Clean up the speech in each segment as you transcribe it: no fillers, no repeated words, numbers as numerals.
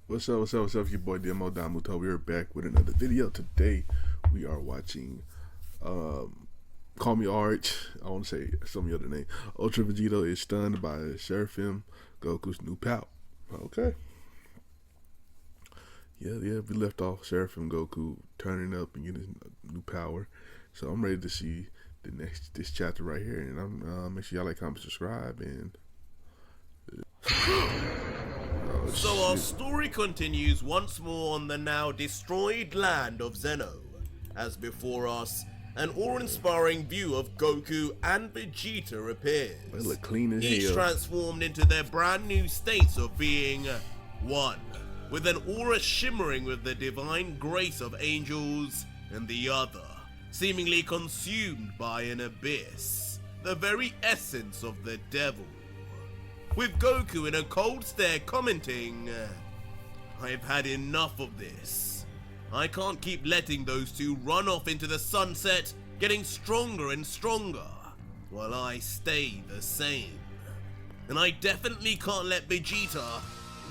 What's up, your boy Domuto. We are back with another video. Today, we are watching, Call Me Arch. I want to say some of the other name. Ultra Vegito is stunned by Seraphim Goku's new power. Okay. Yeah, we left off Seraphim Goku turning up and getting a new power. So I'm ready to see this chapter right here. And I'm make sure y'all like, comment, subscribe, and So our story continues once more on the now destroyed land of Zeno. As before us, an awe-inspiring view of Goku and Vegeta appears. They look clean as Each hell. transformed into their brand new states of being one, with an aura shimmering with the divine grace of angels, and the other, seemingly consumed by an abyss, the very essence of the devil. With Goku in a cold stare commenting, "I've had enough of this. I can't keep letting those two run off into the sunset, getting stronger and stronger, while I stay the same. And I definitely can't let Vegeta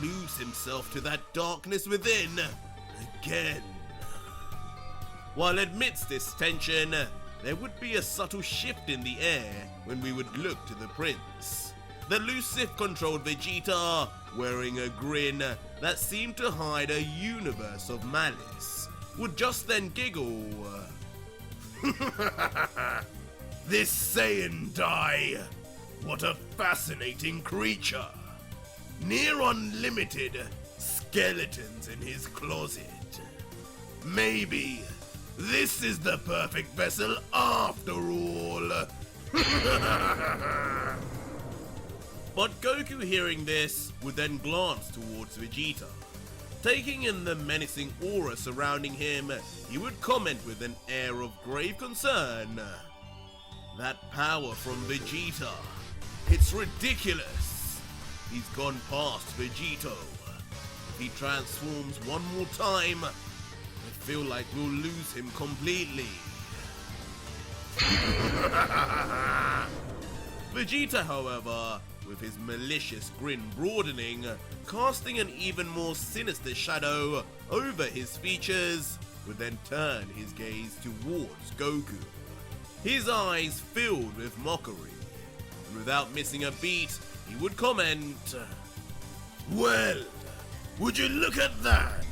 lose himself to that darkness within again." While amidst this tension, there would be a subtle shift in the air when we would look to the prince. The elusive-controlled Vegeta, wearing a grin that seemed to hide a universe of malice, would just then giggle. "This Saiyan Dai, what a fascinating creature. Near unlimited skeletons in his closet. Maybe this is the perfect vessel after all." But Goku, hearing this, would then glance towards Vegeta. Taking in the menacing aura surrounding him, he would comment with an air of grave concern. "That power from Vegeta, it's ridiculous. He's gone past Vegito. If he transforms one more time, I feel like we'll lose him completely." Vegeta, however, with his malicious grin broadening, casting an even more sinister shadow over his features, would then turn his gaze towards Goku. His eyes filled with mockery, and without missing a beat, he would comment, "Well, would you look at that?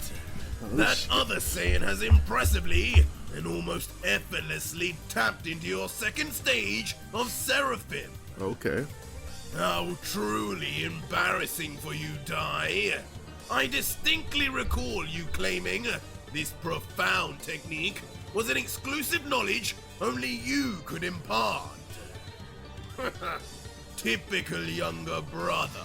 That other Saiyan has impressively and almost effortlessly tapped into your second stage of Seraphim. Okay. How truly embarrassing for you, Dai. I distinctly recall you claiming this profound technique was an exclusive knowledge only you could impart." Typical younger brother,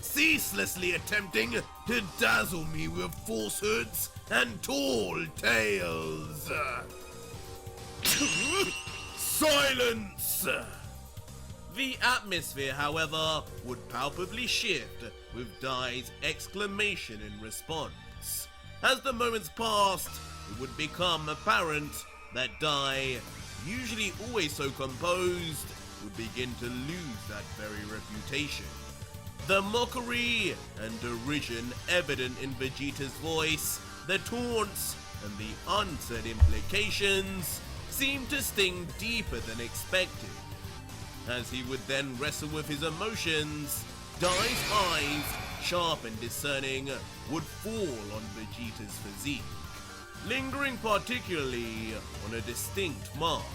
ceaselessly attempting to dazzle me with falsehoods and tall tales. Silence! The atmosphere, however, would palpably shift with Dai's exclamation in response. As the moments passed, it would become apparent that Dai, usually always so composed, would begin to lose that very reputation. The mockery and derision evident in Vegeta's voice, the taunts, and the unsaid implications seemed to sting deeper than expected. As he would then wrestle with his emotions, Dai's eyes, sharp and discerning, would fall on Vegeta's physique, lingering particularly on a distinct mark,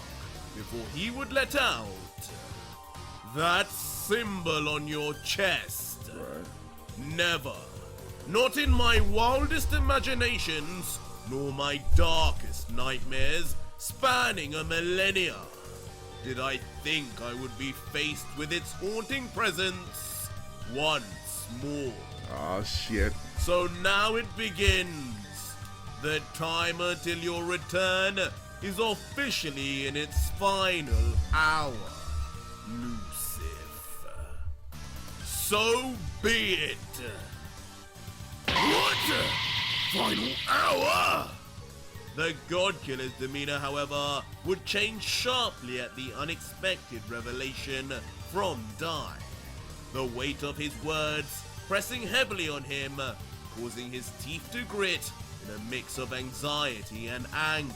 before he would let out, "That symbol on your chest. Right. Never, not in my wildest imaginations, nor my darkest nightmares spanning a millennia, did I think I would be faced with its haunting presence once more. Oh shit. So now it begins. The time until your return is officially in its final hour, Lucif. So be it." "What? Final hour?" The God-Killer's demeanor, however, would change sharply at the unexpected revelation from Dai. The weight of his words pressing heavily on him, causing his teeth to grit in a mix of anxiety and anger.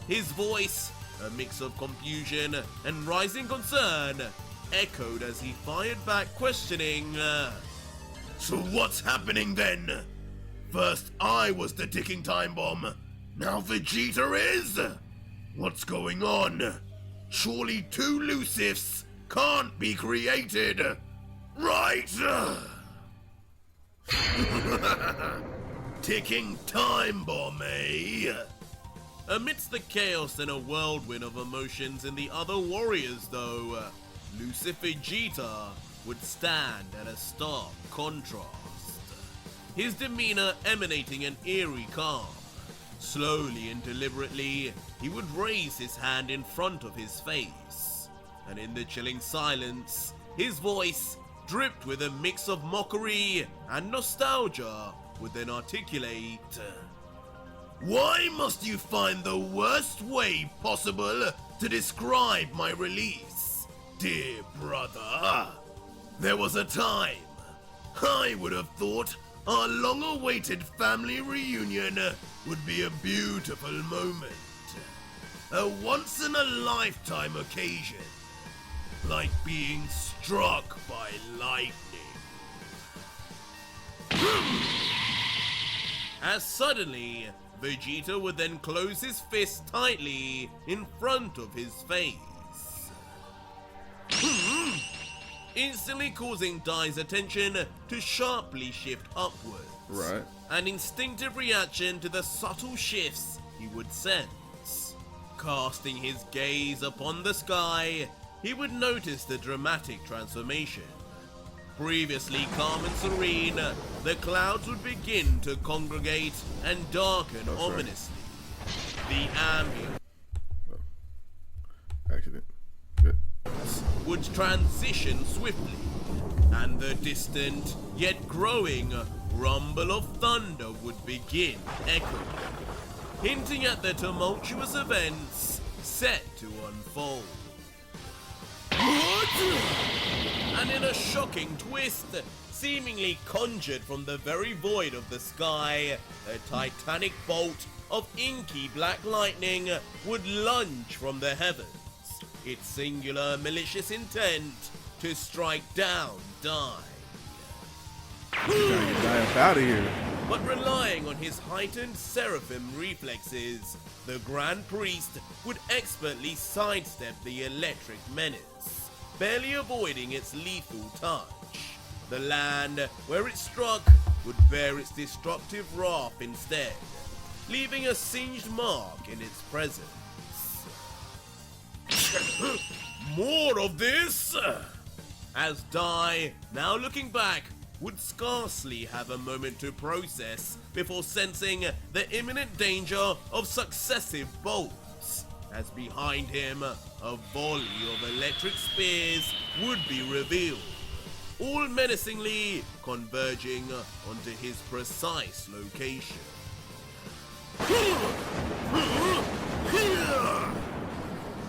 His voice, a mix of confusion and rising concern, echoed as he fired back questioning, So what's happening then? First I was the ticking time bomb, now Vegeta is? What's going on? Surely two Lucifs can't be created, right? Ticking time bomb, eh? Amidst the chaos and a whirlwind of emotions in the other warriors though, Lucifer Vegeta would stand at a stark contrast. His demeanor emanating an eerie calm. Slowly and deliberately, he would raise his hand in front of his face, and in the chilling silence, his voice, dripped with a mix of mockery and nostalgia, would then articulate, Why must you find the worst way possible to describe my release, dear brother? There was a time I would have thought our long-awaited family reunion would be a beautiful moment. A once-in-a-lifetime occasion, like being struck by lightning. as suddenly, Vegeta would then close his fist tightly in front of his face, instantly causing Dai's attention to sharply shift upwards. Right. An instinctive reaction to the subtle shifts he would sense. Casting his gaze upon the sky, he would notice the dramatic transformation. Previously calm and serene, the clouds would begin to congregate and darken ominously. The ambient Accident. Good. would transition swiftly, and the distant yet growing rumble of thunder would begin echoing, hinting at the tumultuous events set to unfold. And in a shocking twist, seemingly conjured from the very void of the sky, a titanic bolt of inky black lightning would lunge from the heavens, its singular malicious intent to strike down Dai. Gotta get Dai up out of here. But relying on his heightened Seraphim reflexes, the Grand Priest would expertly sidestep the electric menace, barely avoiding its lethal touch. The land where it struck would bear its destructive wrath instead, leaving a singed mark in its presence. More of this! As Dai, now looking back, would scarcely have a moment to process before sensing the imminent danger of successive bolts, as behind him a volley of electric spears would be revealed, all menacingly converging onto his precise location.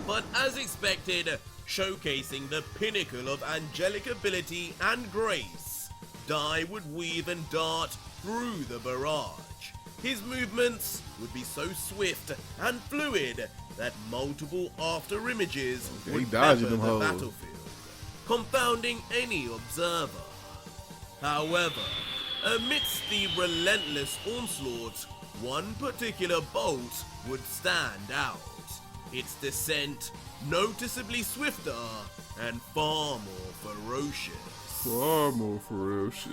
But as expected, showcasing the pinnacle of angelic ability and grace, Dai would weave and dart through the barrage. His movements would be so swift and fluid that multiple after images He would dodging pepper them the hoes. battlefield, confounding any observer. However, amidst the relentless onslaught, one particular bolt would stand out, its descent noticeably swifter and far more ferocious. Far more ferocious.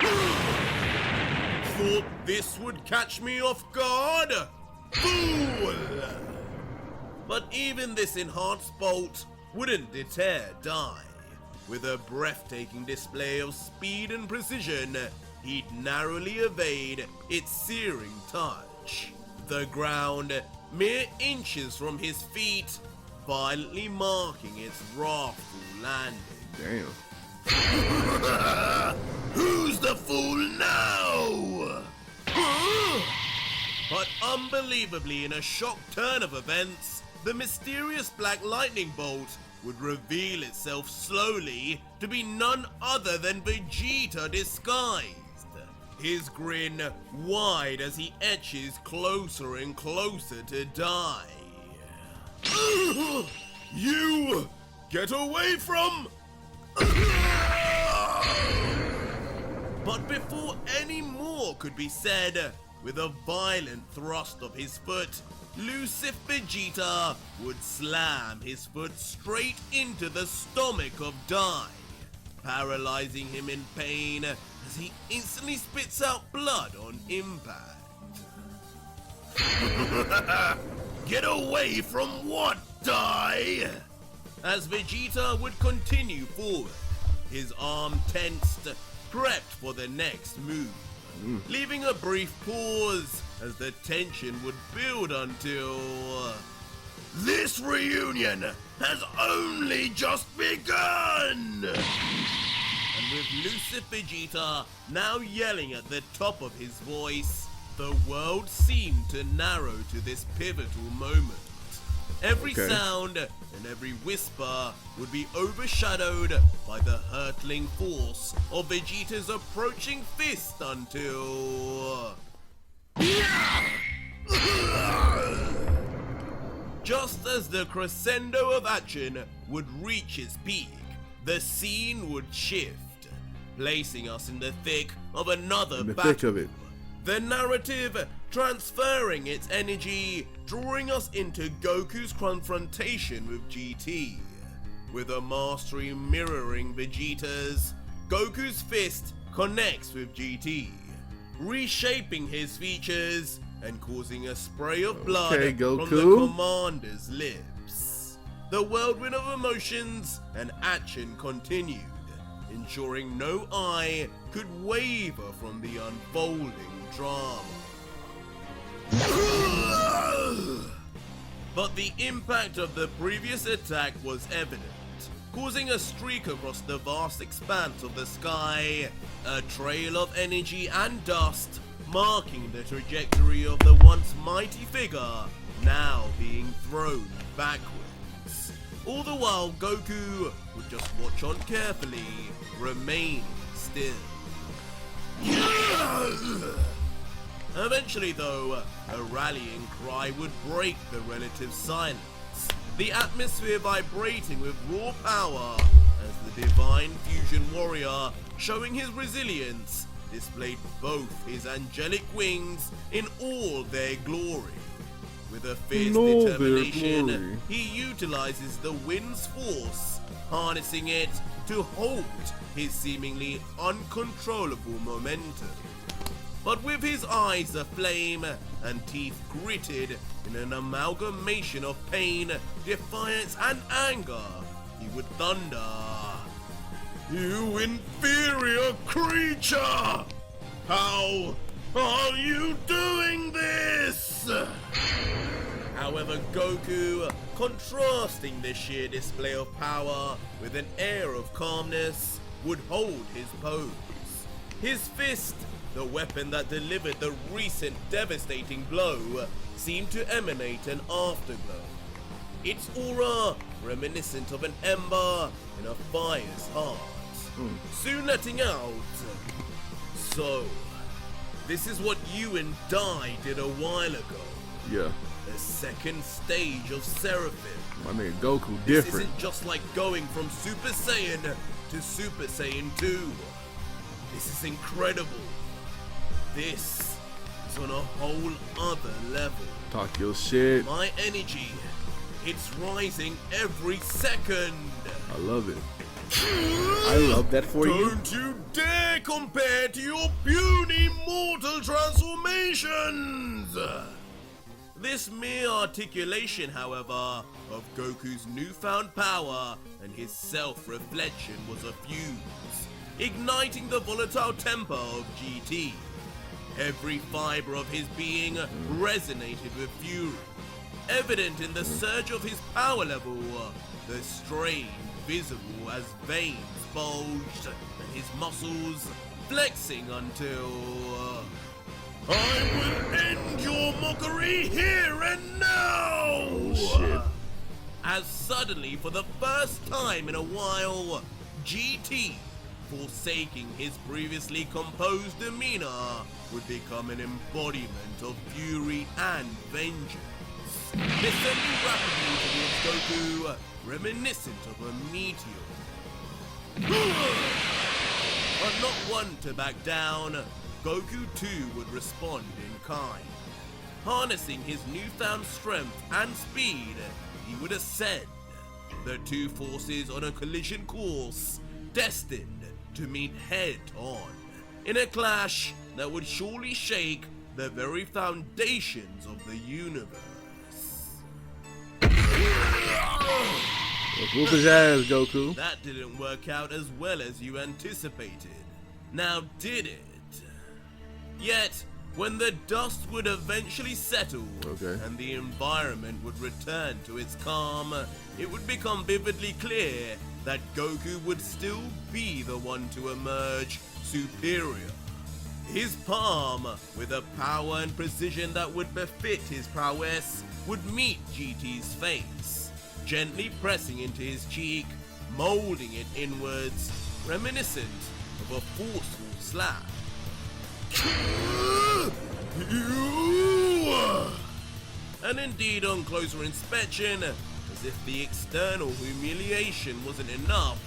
Thought this would catch me off guard? Fool! But even this enhanced bolt wouldn't deter Dai. With a breathtaking display of speed and precision, he'd narrowly evade its searing touch. The ground, mere inches from his feet, violently marking its wrathful landing. Damn. Who's the fool now? But unbelievably, in a shock turn of events, the mysterious black lightning bolt would reveal itself slowly to be none other than Vegeta disguised. his grin wide as he etches closer and closer to die. You get away from... But before any more could be said, with a violent thrust of his foot, Lucifer Vegeta would slam his foot straight into the stomach of Dai, paralyzing him in pain as he instantly spits out blood on impact. Get away from what, Dai? As Vegeta would continue forward, his arm tensed, prepped for the next move, leaving a brief pause as the tension would build until... This reunion has only just begun! And with Lucifer Vegeta now yelling at the top of his voice, the world seemed to narrow to this pivotal moment. Every sound and every whisper would be overshadowed by the hurtling force of Vegeta's approaching fist until... Just as the crescendo of action would reach its peak, the scene would shift, placing us in the thick of another battle. Thick of it. The narrative transferring its energy, drawing us into Goku's confrontation with GT. With a mastery mirroring Vegeta's, Goku's fist connects with GT, reshaping his features and causing a spray of blood from the commander's lips. The whirlwind of emotions and action continued, ensuring no eye could waver from the unfolding drama. But the impact of the previous attack was evident, causing a streak across the vast expanse of the sky, a trail of energy and dust, marking the trajectory of the once mighty figure, now being thrown backwards. All the while Goku would just watch on carefully, remaining still. Eventually though, a rallying cry would break the relative silence, the atmosphere vibrating with raw power as the divine fusion warrior, showing his resilience, displayed both his angelic wings in all their glory. With a fierce determination, he utilizes the wind's force, harnessing it to halt his seemingly uncontrollable momentum. But with his eyes aflame and teeth gritted in an amalgamation of pain, defiance and anger, he would thunder, "You inferior creature! How are you doing this?" However, Goku, contrasting the sheer display of power with an air of calmness, would hold his pose. His fist, the weapon that delivered the recent devastating blow, seemed to emanate an afterglow. Its aura reminiscent of an ember in a fire's heart, soon letting out. So, this is what you and Dai did a while ago. Yeah. The second stage of Seraphim. My nigga Goku This different. isn't just like going from Super Saiyan to Super Saiyan 2. This is incredible. This is on a whole other level. Talk your shit. My energy, it's rising every second. I love it. I love that for you. Don't you dare compare to your puny mortal transformations! This mere articulation, however, of Goku's newfound power and his self-reflection was a fuse, igniting the volatile temper of GT. Every fiber of his being resonated with fury, evident in the surge of his power level, the strain visible as veins bulged and his muscles flexing until... I will end your mockery here and now! Oh shit. As suddenly, for the first time in a while, GT, forsaking his previously composed demeanor, would become an embodiment of fury and vengeance, descending rapidly towards Goku, reminiscent of a meteor. But not one to back down, Goku too would respond in kind. Harnessing his newfound strength and speed, he would ascend, the two forces on a collision course, destined to meet head-on, in a clash that would surely shake the very foundations of the universe. Whoop his ass, Goku. That didn't work out as well as you anticipated. Now did it? Yet, when the dust would eventually settle and the environment would return to its calm, it would become vividly clear that Goku would still be the one to emerge superior. His palm, with a power and precision that would befit his prowess, would meet GT's face, gently pressing into his cheek, molding it inwards, reminiscent of a forceful slap. And indeed, on closer inspection, as if the external humiliation wasn't enough,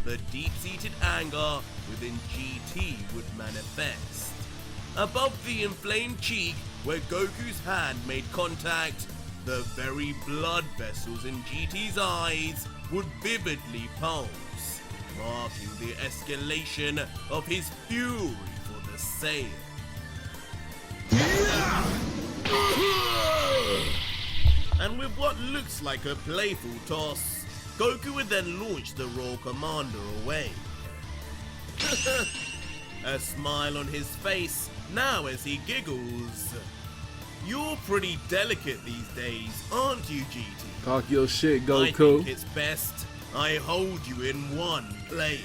the deep-seated anger within GT would manifest. Above the inflamed cheek, where Goku's hand made contact, the very blood vessels in GT's eyes would vividly pulse, marking the escalation of his fury for the Saiyan. And with what looks like a playful toss, Goku would then launch the Royal Commander away. A smile on his face now as he giggles. You're pretty delicate these days, aren't you, GT? Talk your shit, I Goku. think it's best I hold you in one place.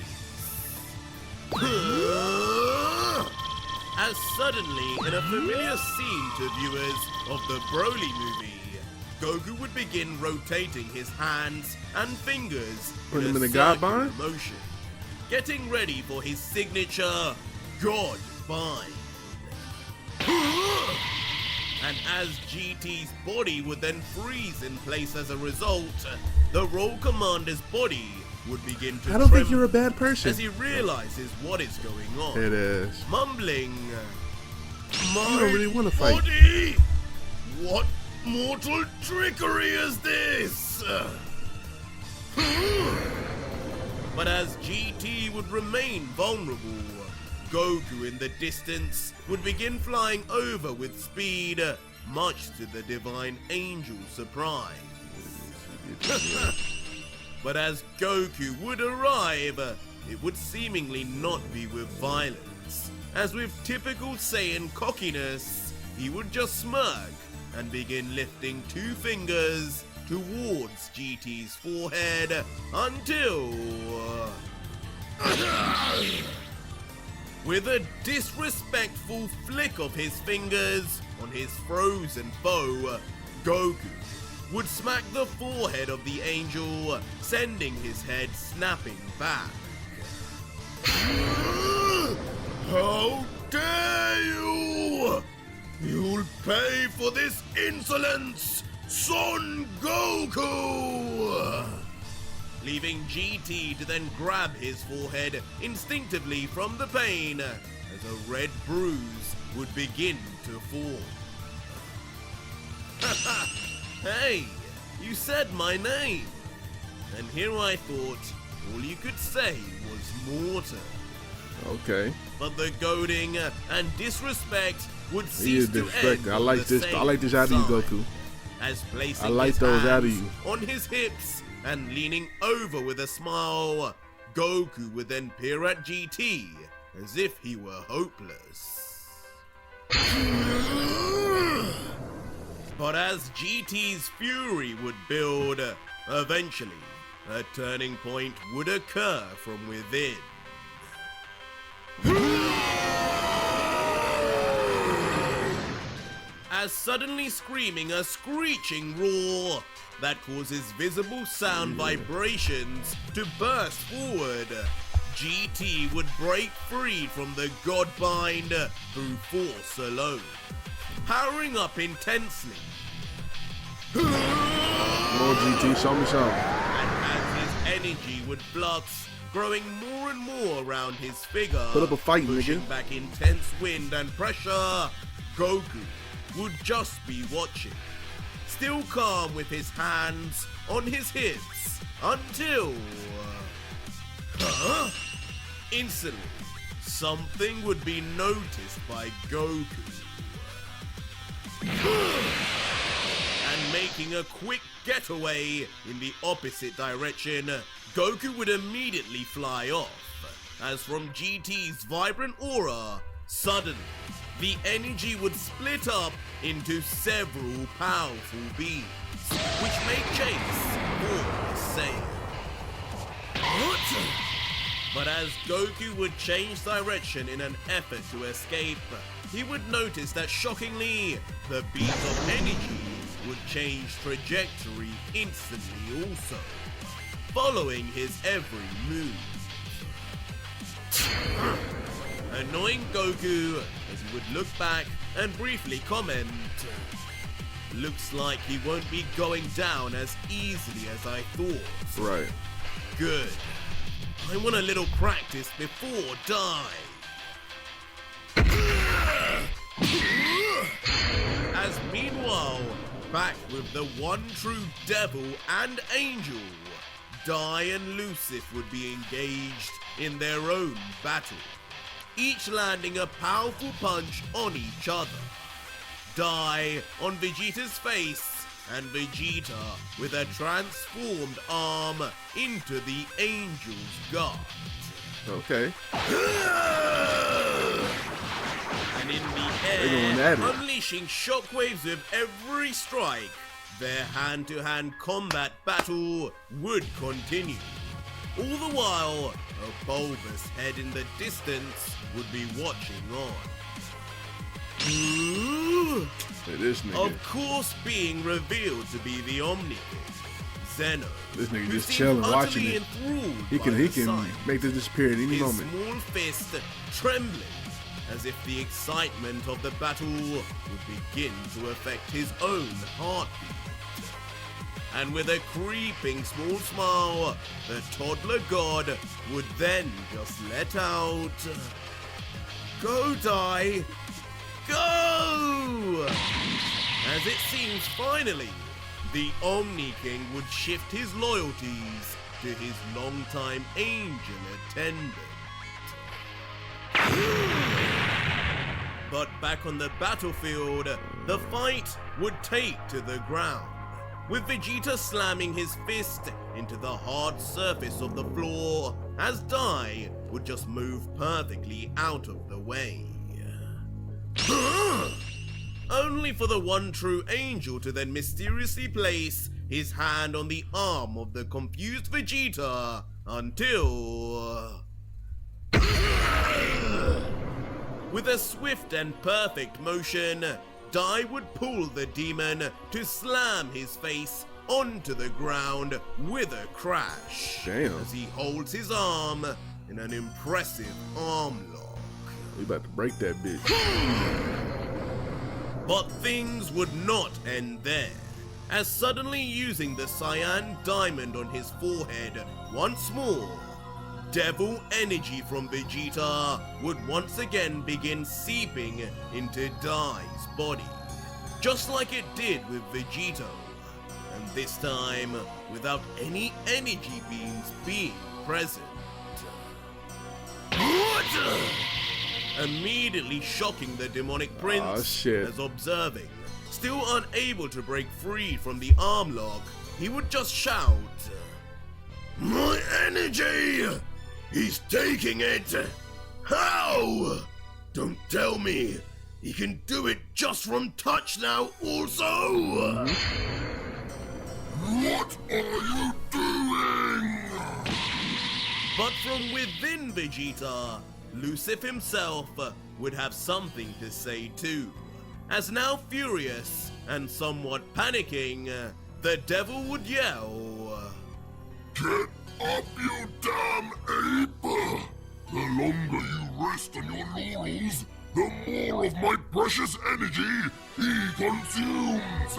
As suddenly, in a familiar scene to viewers of the Broly movie, Goku would begin rotating his hands and fingers Put him a in the God circular bind? motion, getting ready for his signature God Bind. And as GT's body would then freeze in place as a result, the Royal Commander's body would begin to I don't think tremble you're a bad person. as he realizes what is going on. It is. Mumbling, "My You don't really want to fight. body! What mortal trickery is this?" But as GT would remain vulnerable, Goku in the distance would begin flying over with speed, much to the Divine Angel's surprise. But as Goku would arrive, it would seemingly not be with violence, as with typical Saiyan cockiness, he would just smirk and begin lifting two fingers towards GT's forehead until... with a disrespectful flick of his fingers on his frozen foe, Goku would smack the forehead of the angel, sending his head snapping back. How dare you! You'll pay for this insolence, Son Goku! Leaving GT to then grab his forehead instinctively from the pain, as a red bruise would begin to form. Hey, you said my name. And here I thought all you could say was mortar. Okay. But the goading and disrespect would He cease is to end. disrespectful. I like on the this. I like this out of you, same Goku. As placing I like his those out of hands you. on his hips and leaning over with a smile, Goku would then peer at GT as if he were hopeless. But as GT's fury would build, eventually, a turning point would occur from within. As suddenly screaming a screeching roar that causes visible sound vibrations to burst forward, GT would break free from the Godbind through force alone, powering up intensely. Come on, GT, show me something. And as his energy would flux, growing more and more around his figure, Put up a fight, pushing nigga. back intense wind and pressure, Goku would just be watching, still calm with his hands on his hips, until... instantly, something would be noticed by Goku. And making a quick getaway in the opposite direction, Goku would immediately fly off, as from GT's vibrant aura, suddenly, the energy would split up into several powerful beams, which made chase more the same. But as Goku would change direction in an effort to escape, he would notice that shockingly, the beams of energy would change trajectory instantly also, following his every move. Annoying Goku as he would look back and briefly comment, "Looks like he won't be going down as easily as I thought." Right. Good. I want a little practice before die. As meanwhile, back with the one true devil and angel, Dai and Lucif would be engaged in their own battle, each landing a powerful punch on each other. Dai on Vegeta's face, and Vegeta with a transformed arm into the angel's guard. Okay. And in the going air, at it. unleashing shockwaves with every strike, their hand-to-hand combat battle would continue. All the while, a bulbous head in the distance would be watching on. Hey, this nigga. Of course, being revealed to be the Omni King, Zeno. This nigga who just seems chilling, utterly watching it. enthralled He by can the can sight. make this disappear at any His moment. small fist trembling as if the excitement of the battle would begin to affect his own heartbeat. And with a creeping small smile, the toddler god would then just let out, "Go, Dai! Go!" As it seems finally, the Omni King would shift his loyalties to his longtime angel attendant. But back on the battlefield, the fight would take to the ground, with Vegeta slamming his fist into the hard surface of the floor as Dai would just move perfectly out of the way. Only for the one true angel to then mysteriously place his hand on the arm of the confused Vegeta until... With a swift and perfect motion, Dai would pull the demon to slam his face onto the ground with a crash. Damn. As he holds his arm in an impressive arm lock. We about to break that bitch. But things would not end there, as suddenly using the cyan diamond on his forehead once more, devil energy from Vegeta would once again begin seeping into Dai's body, just like it did with Vegito, and this time without any energy beams being present. Immediately shocking the demonic prince Aw, shit. as observing, still unable to break free from the arm lock, he would just shout, My energy! He's taking it! How? Don't tell me! He can do it just from touch now also! What are you doing? But from within Vegeta, Lucif himself would have something to say too, as now furious and somewhat panicking, the devil would yell, Get Up, you damn ape! The longer you rest on your laurels, the more of my precious energy he consumes!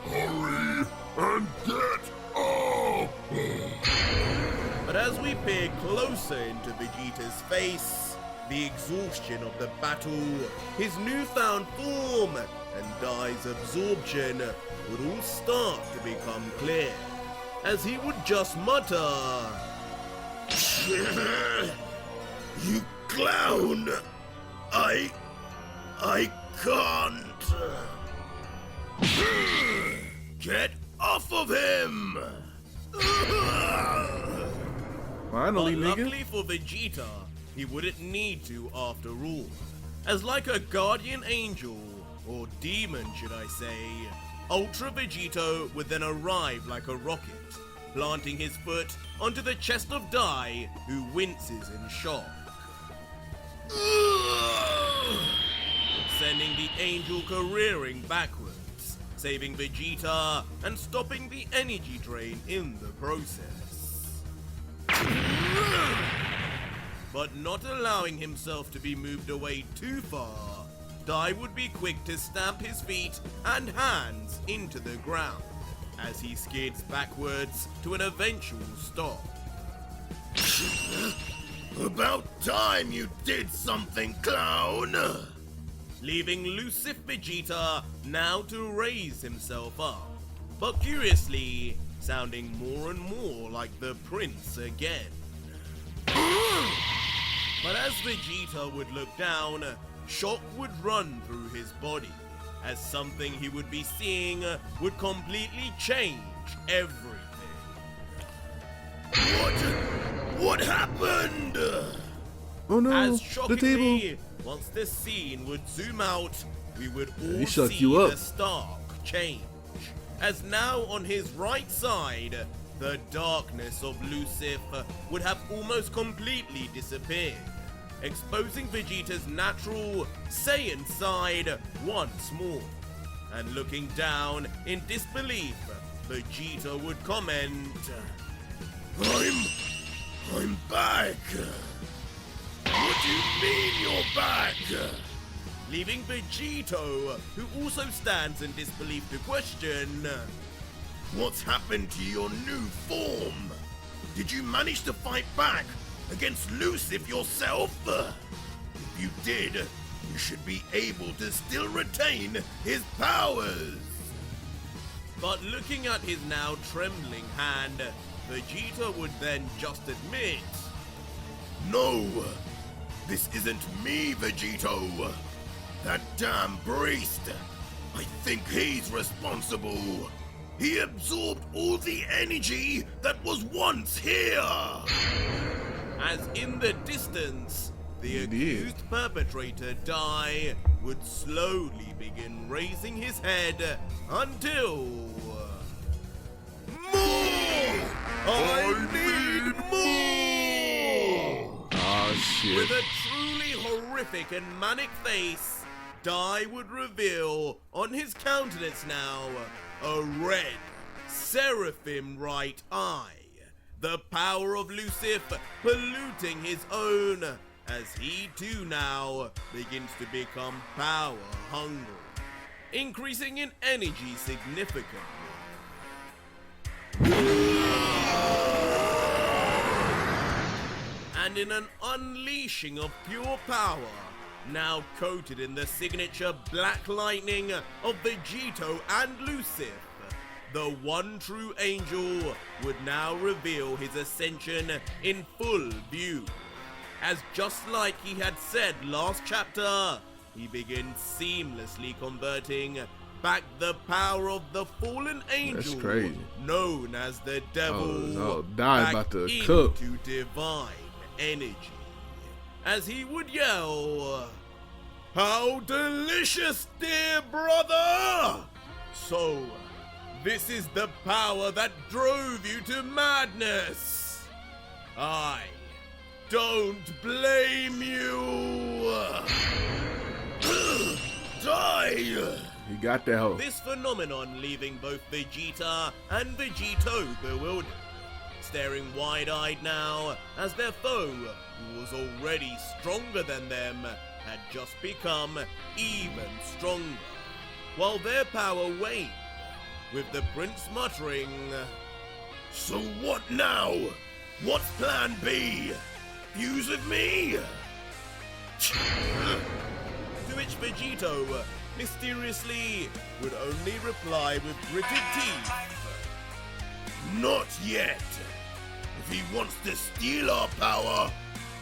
Hurry and get up! But as we peer closer into Vegeta's face, the exhaustion of the battle, his newfound form, and Dai's absorption would all start to become clear, as he would just mutter, You clown! I can't! Get off of him! Finally, But nigga. luckily for Vegeta, he wouldn't need to after all, as like a guardian angel, or demon should I say, Ultra Vegito would then arrive like a rocket, planting his foot onto the chest of Dai, who winces in shock. Sending the angel careering backwards, saving Vegeta and stopping the energy drain in the process. But not allowing himself to be moved away too far, Dai would be quick to stamp his feet and hands into the ground as he skids backwards to an eventual stop. About time you did something, clown! Leaving Lucif Vegeta now to raise himself up, but curiously sounding more and more like the prince again. But as Vegeta would look down, shock would run through his body, as something he would be seeing would completely change everything. What happened? Oh no, As the table. shockingly, once the scene would zoom out, we would all he shook see you up. the stark change. As now on his right side, the darkness of Lucif would have almost completely disappeared, exposing Vegeta's natural Saiyan side once more. And looking down in disbelief, Vegeta would comment, I'm back! What do you mean you're back? leaving Vegito, who also stands in disbelief, to question, What's happened to your new form? Did you manage to fight back against Lucif yourself? If you did, you should be able to still retain his powers. But looking at his now trembling hand, Vegeta would then just admit, No, this isn't me, Vegito. That damn priest. I think he's responsible. He absorbed all the energy that was once here. as in the distance, the He did. accused perpetrator Dai would slowly begin raising his head until... More! I need more! Oh shit. With a truly horrific and manic face, Dai would reveal on his countenance now a red, seraphim right eye. The power of Lucif polluting his own, as he too now begins to become power hungry, increasing in energy significantly. And in an unleashing of pure power, now coated in the signature black lightning of Vegito and Lucif, the one true angel would now reveal his ascension in full view. As just like he had said last chapter, he begins seamlessly converting back the power of the fallen angel crazy. known as the devil Oh, Dai back about to into cook. divine energy. As he would yell, "How delicious, dear brother! So, this is the power that drove you to madness. I don't blame you." Die! He got that hoe. This phenomenon leaving both Vegeta and Vegito bewildered, staring wide-eyed now as their foe, who was already stronger than them, had just become even stronger, while their power waned, with the prince muttering, So what now? What's plan B? Fuse with me? to which Vegito mysteriously would only reply with gritted teeth, Not yet. If he wants to steal our power,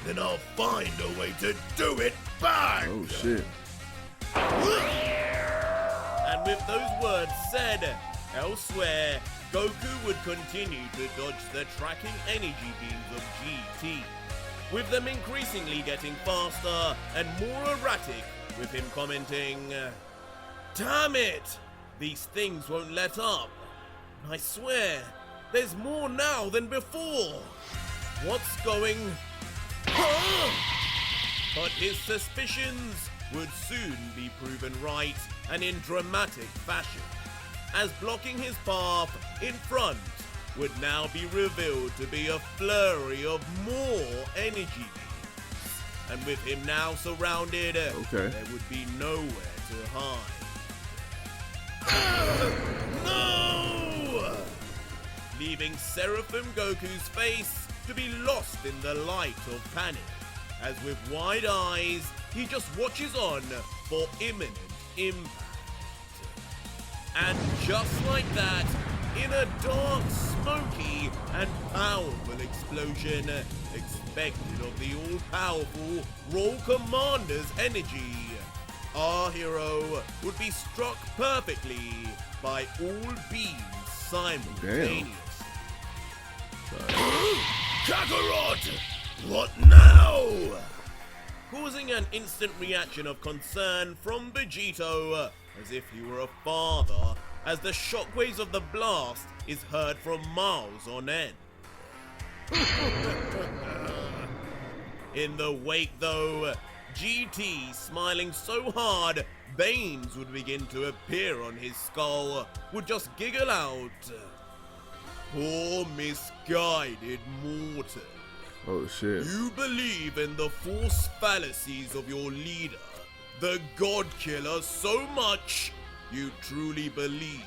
then I'll find a way to do it back. Oh shit. And with those words said, elsewhere, Goku would continue to dodge the tracking energy beams of GT, with them increasingly getting faster and more erratic, with him commenting, Damn it! These things won't let up. I swear, there's more now than before. What's going... But his suspicions would soon be proven right, and in dramatic fashion, as blocking his path in front would now be revealed to be a flurry of more energy beams. And with him now surrounded, there would be nowhere to hide. No! Leaving Seraphim Goku's face to be lost in the light of panic, as with wide eyes, he just watches on for imminent impact. And just like that, in a dark, smoky, and powerful explosion, expected of the all-powerful Roll Commander's energy, our hero would be struck perfectly by all beams simultaneously. Kakarot! What now? Causing an instant reaction of concern from Vegito, as if he were a father, as the shockwaves of the blast is heard from miles on end. In the wake though, GT, smiling so hard, veins would begin to appear on his skull, would just giggle out, Poor misguided mortal. Oh shit. You believe in the false fallacies of your leader, the God Killer, so much you truly believe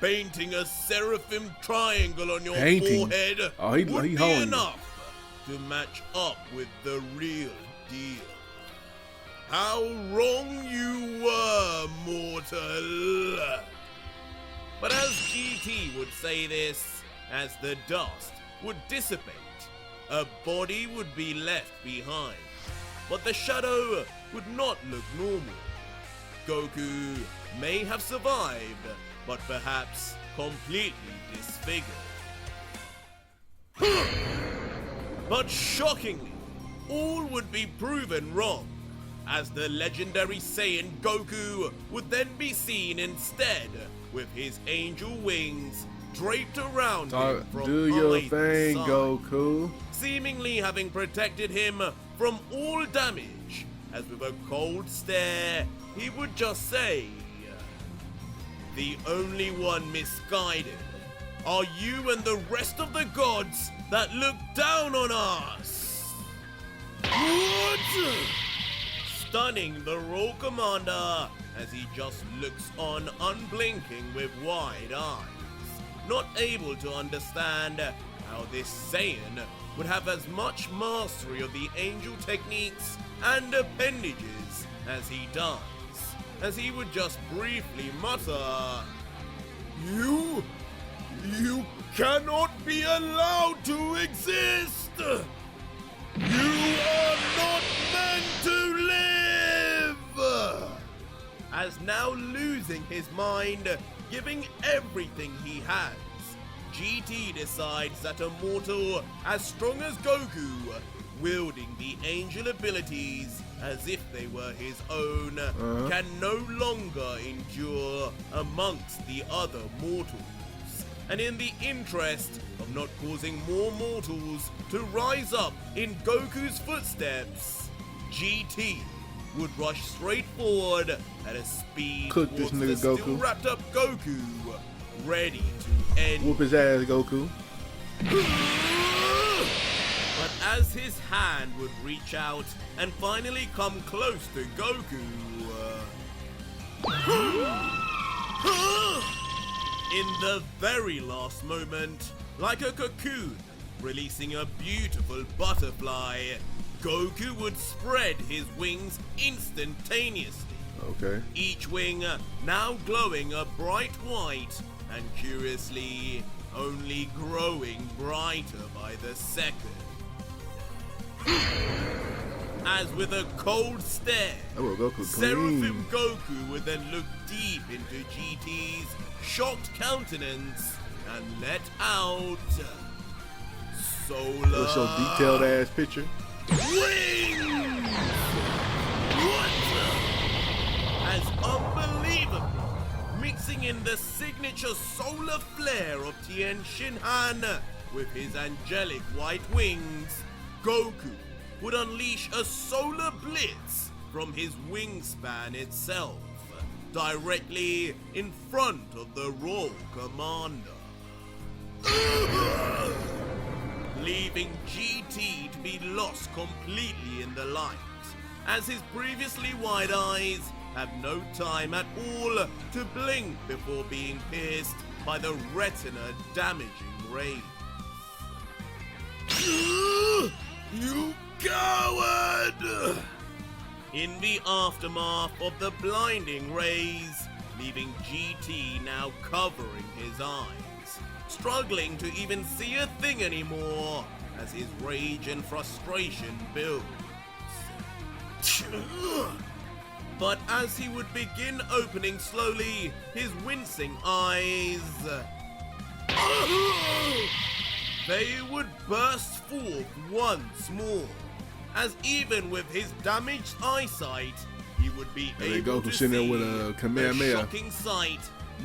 painting a seraphim triangle on your forehead would be enough to match up with the real deal. How wrong you were, mortal! But as GT would say this, as the dust would dissipate, a body would be left behind, but the shadow would not look normal. Goku may have survived, but perhaps completely disfigured. But shockingly, all would be proven wrong, as the legendary Saiyan Goku would then be seen instead with his angel wings draped around him from do your either thing, side, Goku. seemingly having protected him from all damage, as with a cold stare, he would just say, The only one misguided are you and the rest of the gods that look down on us. What? Stunning the Roll Commander as he just looks on unblinking with wide eyes, not able to understand how this Saiyan would have as much mastery of the angel techniques and appendages as he does, as he would just briefly mutter, You cannot be allowed to exist! You are not meant to live! As now losing his mind, giving everything he has, GT decides that a mortal as strong as Goku, wielding the angel abilities as if they were his own, can no longer endure amongst the other mortals. And in the interest of not causing more mortals to rise up in Goku's footsteps, GT would rush straight forward at a speed Cook this towards nigga the still Goku. wrapped up Goku, ready to end. Whoop his ass, Goku. But as his hand would reach out and finally come close to Goku, in the very last moment, like a cocoon, releasing a beautiful butterfly, Goku would spread his wings instantaneously. Okay. Each wing now glowing a bright white and curiously only growing brighter by the second. As with a cold stare, Oh, Goku Seraphim Goku would then look deep into GT's shocked countenance and let out solar What's your detailed ass picture? wings! As unbelievably, mixing in the signature solar flare of Tien Shinhan with his angelic white wings, Goku would unleash a solar blitz from his wingspan itself, directly in front of the Royal Commander. Leaving GT to be lost completely in the light, as his previously wide eyes have no time at all to blink before being pierced by the retina damaging rays. You coward! In the aftermath of the blinding rays, leaving GT now covering his eyes, struggling to even see a thing anymore as his rage and frustration builds. But as he would begin opening slowly his wincing eyes, they would burst forth once more, as even with his damaged eyesight, he would be There able Goku to sitting there see with a the Kamehameha. shocking sight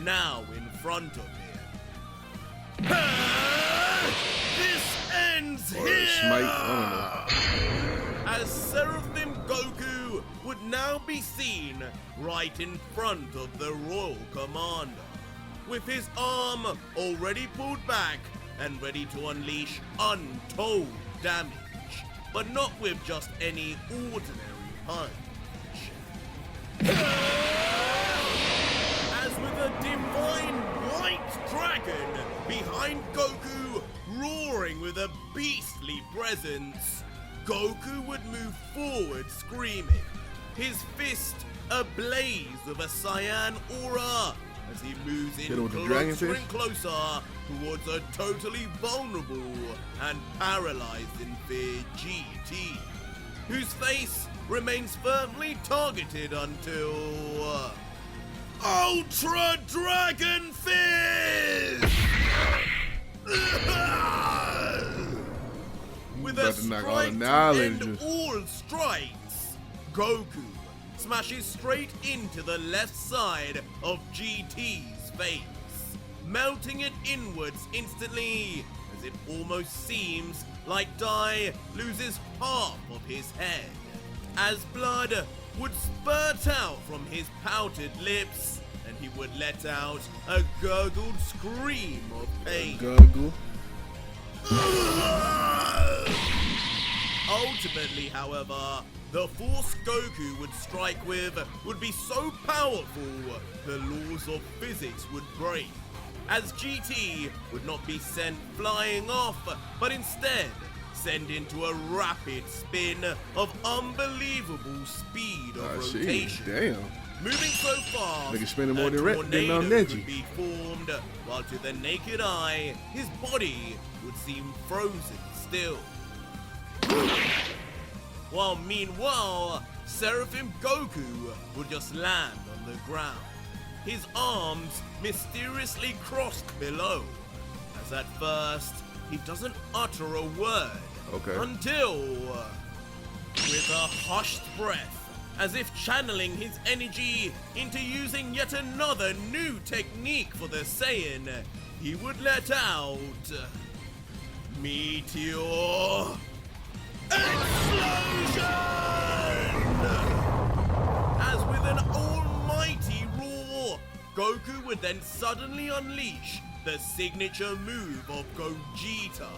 now in front of him. This ends Or here! Smite, I don't know. As Seraphim Goku would now be seen right in front of the Royal Commander, with his arm already pulled back and ready to unleash untold damage, but not with just any ordinary punch. As with a divine white dragon behind Goku, roaring with a beastly presence, Goku would move forward screaming, his fist ablaze with a cyan aura as he moves in Hit him with the closer dragonfish? and closer towards a totally vulnerable and paralyzed in fear GT, whose face remains firmly targeted until Ultra Dragon Fist! With a About to knock all the strike knowledge. and all strikes, Goku smashes straight into the left side of GT's face, melting it inwards instantly, as it almost seems like Dai loses half of his head, as blood would spurt out from his pouted lips, and he would let out a gurgled scream of pain. Gurgle. Ultimately, however, the force Goku would strike with would be so powerful, the laws of physics would break, as GT would not be sent flying off, but instead send into a rapid spin of unbelievable speed of rotation. Damn. Moving so fast, Nigga spending more a than tornado Neji. could be formed, while to the naked eye, his body would seem frozen still. While meanwhile, Seraphim Goku would just land on the ground, his arms mysteriously crossed below, as at first he doesn't utter a word until, with a hushed breath, as if channeling his energy into using yet another new technique for the Saiyan, he would let out Meteor Explosion! As with an almighty roar, Goku would then suddenly unleash the signature move of Gogeta,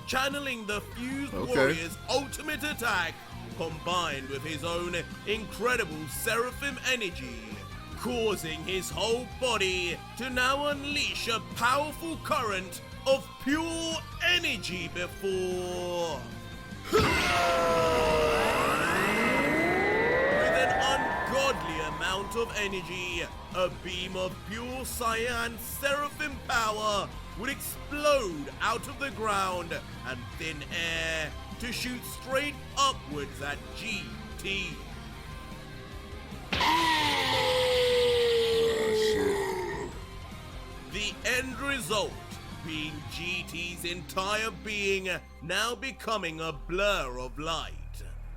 channeling the fused Okay. warrior's ultimate attack combined with his own incredible Seraphim energy, causing his whole body to now unleash a powerful current of pure energy before... With an ungodly amount of energy, a beam of pure cyan Seraphim power would explode out of the ground and thin air to shoot straight upwards at GT. The end result being GT's entire being now becoming a blur of light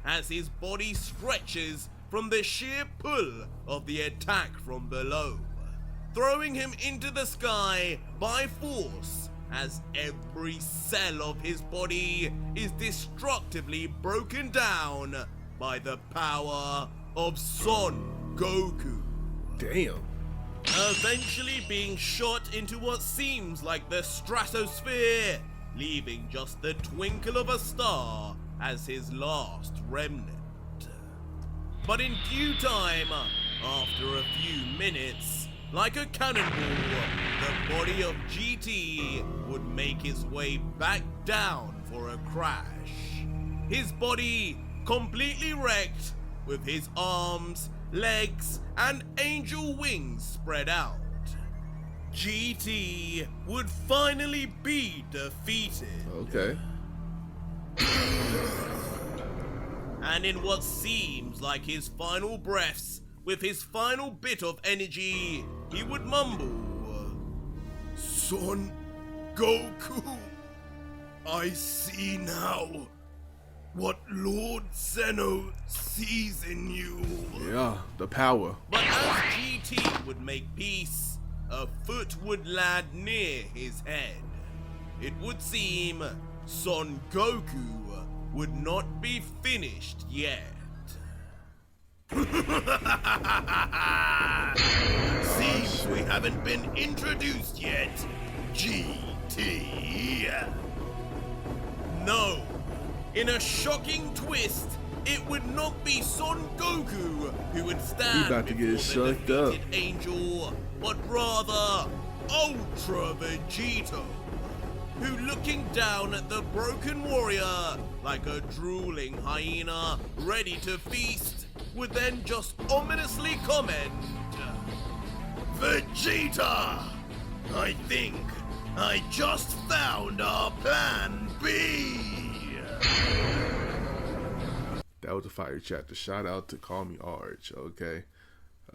as his body stretches from the sheer pull of the attack from below, throwing him into the sky by force as every cell of his body is destructively broken down by the power of Son Goku. Damn. Eventually being shot into what seems like the stratosphere, leaving just the twinkle of a star as his last remnant. But in due time, after a few minutes, like a cannonball, the body of GT would make his way back down for a crash. His body completely wrecked, with his arms, legs, and angel wings spread out. GT would finally be defeated. Okay. And in what seems like his final breaths, with his final bit of energy, he would mumble, Son Goku, I see now what Lord Zeno sees in you. Yeah, the power. But as GT would make peace, a foot would land near his head. It would seem Son Goku would not be finished yet. Seems we haven't been introduced yet, GT. No, in a shocking twist, it would not be Son Goku who would stand about to get before the sucked up. defeated angel, but rather Ultra Vegito, who, looking down at the broken warrior like a drooling hyena ready to feast, would then just ominously comment, Vegeta, I think I just found our plan B. That was a fire chapter. Shout out to CallMeARJ. Okay.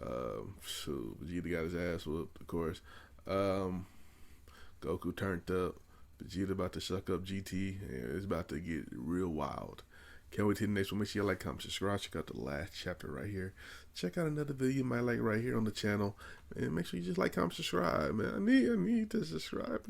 So Vegeta got his ass whooped, of course. Goku turned up. Vegeta about to suck up GT. And it's about to get real wild. Can't wait till the next one. Make sure you like, comment, subscribe. Check out the last chapter right here. Check out another video you might like right here on the channel. And make sure you just like, comment, subscribe, man. I need to subscribe.